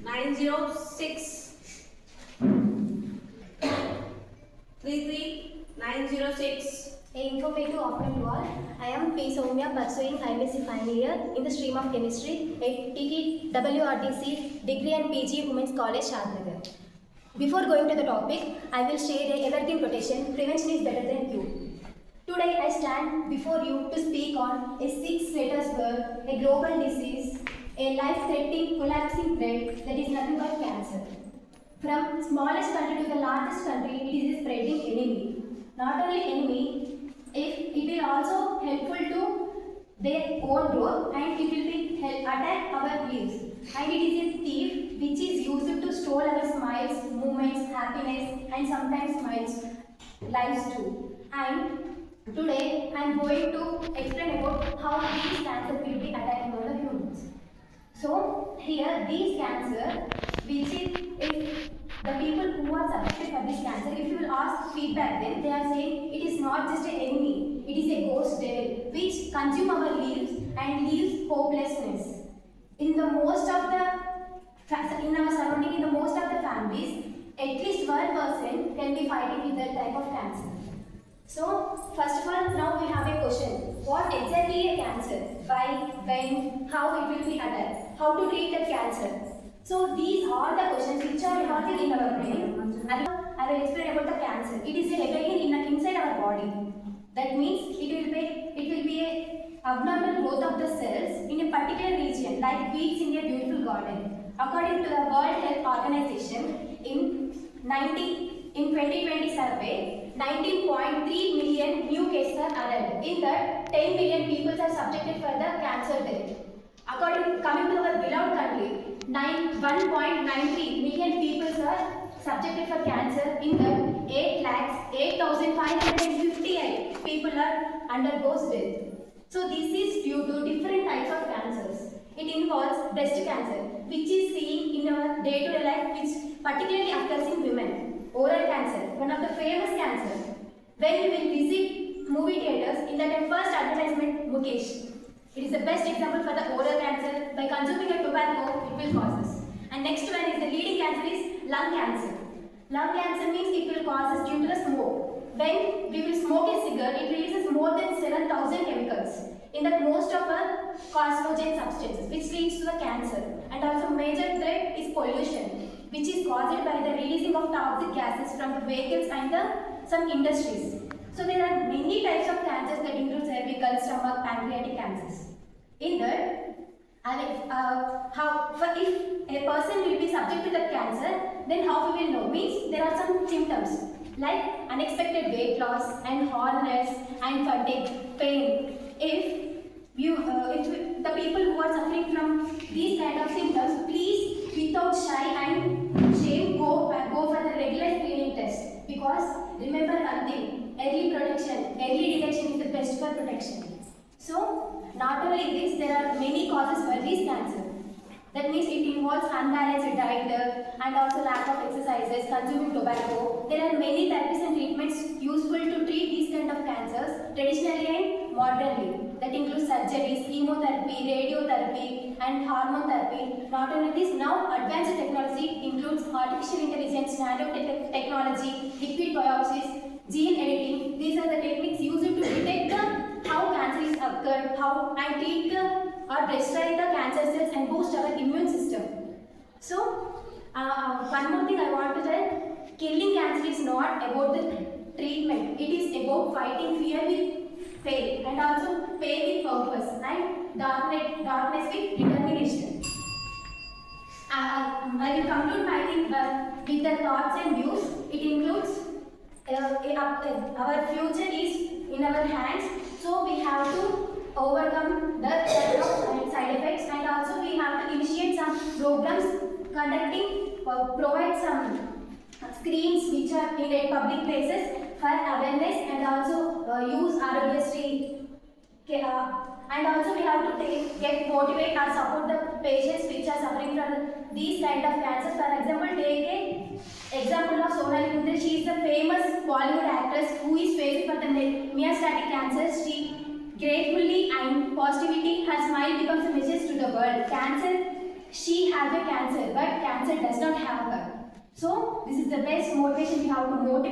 906 33 906. Informative afternoon to all. I am P. Soumya, pursuing MSc final year in the stream of chemistry at TTWRTC Degree and PG Women's College, Shadnagar. Before going to the topic, I will share a evergreen quotation: prevention is better than cure. Today I stand before you to speak on a 6 letters word, a global disease, a life-threatening, collapsing threat that is nothing but cancer. From smallest country to the largest country, it is a spreading enemy. Not only enemy, it will also helpful to their own growth, and it will be attack our lives. And it is a thief which is used to steal our smiles, movements, happiness, and sometimes smiles, lives too. And today I am going to explain about how these cancer will be attacking all the humans. So here these cancer, which is if the people who are subjected for this cancer, if you will ask feedback, then they are saying it is not just an enemy, it is a ghost devil which consume our lives and leaves hopelessness. In our surrounding, in the most of the families, at least one person can be fighting with that type of cancer. So, first of all, now we have a question. What exactly a cancer? Why, when, how it will be attacked? How to treat that cancer? So, these are the questions which are hardly in our brain. I will explain about the cancer. It is a rebellion inside our body. That means it will be a abnormal growth of the cells in a particular region, like weeds in a beautiful garden. According to the World Health Organization, in 2020 survey, 19.3 million new cases are added. In that, 10 million people are subjected for the cancer death. Coming to our beloved country, 1.93 million people are subjected for cancer. In that, 8,558 people are undergoes death. So this is due to different types of cancers. It involves breast cancer, which is seen in our day-to-day life, which particularly occurs in women. Oral cancer, one of the famous cancers. When we will visit movie theaters, in that first advertisement, Mukesh. It is the best example for the oral cancer. By consuming a tobacco, it will cause us. And next one is the leading cancer is lung cancer. Lung cancer means it will cause us due to the smoke. When we will smoke a cigarette, it releases more than 7,000 chemicals. In that, most of our carcinogen substances, which leads to the cancer. And also major threat is pollution, which is caused by the releasing of toxic gases from the vehicles and some industries. So there are many types of cancers that include cervical, stomach, pancreatic cancers. In that, if a person will be subject to that cancer, then how we will know? Means there are some symptoms like unexpected weight loss and hoarseness and fatigue, pain. If the people who are suffering from these kind of symptoms, please without shy and shame go for the regular screening test, because remember one thing, early detection is the best for protection. So not only this, there are many causes for this cancer. That means it involves unbalanced diet and also lack of exercises, consuming tobacco. There are many therapies and treatments useful to treat these kind of cancers traditionally and modernly. That includes surgeries, chemotherapy, radiotherapy and hormone therapy. Not only this, now advanced technology includes artificial intelligence, nanotechnology, liquid biopsies, gene editing. These are the techniques used to detect how cancer is occurred, how and treat or destroy the cancer cells and boost our immune system. So, one more thing I want to tell, killing cancer is not about the treatment. It is about fighting fear with faith and also faith with purpose and darkness with determination. I will conclude my thing with the thoughts and views. It includes our future is in our hands, so we have to overcome the side effects, and also we have to initiate some programs provide some screens which are in public places for awareness, and also use Arogyasri. And also we have to motivate or support the patients which are suffering from these kind of cancers. For example, take a example of Sonali Kundra. She is the famous Bollywood actress who is facing for the metastatic cancer. She gratefully and positivity, her smile becomes a message to the world. Cancer she have a cancer, but cancer does not have her. So this is the best motivation we have to motivate.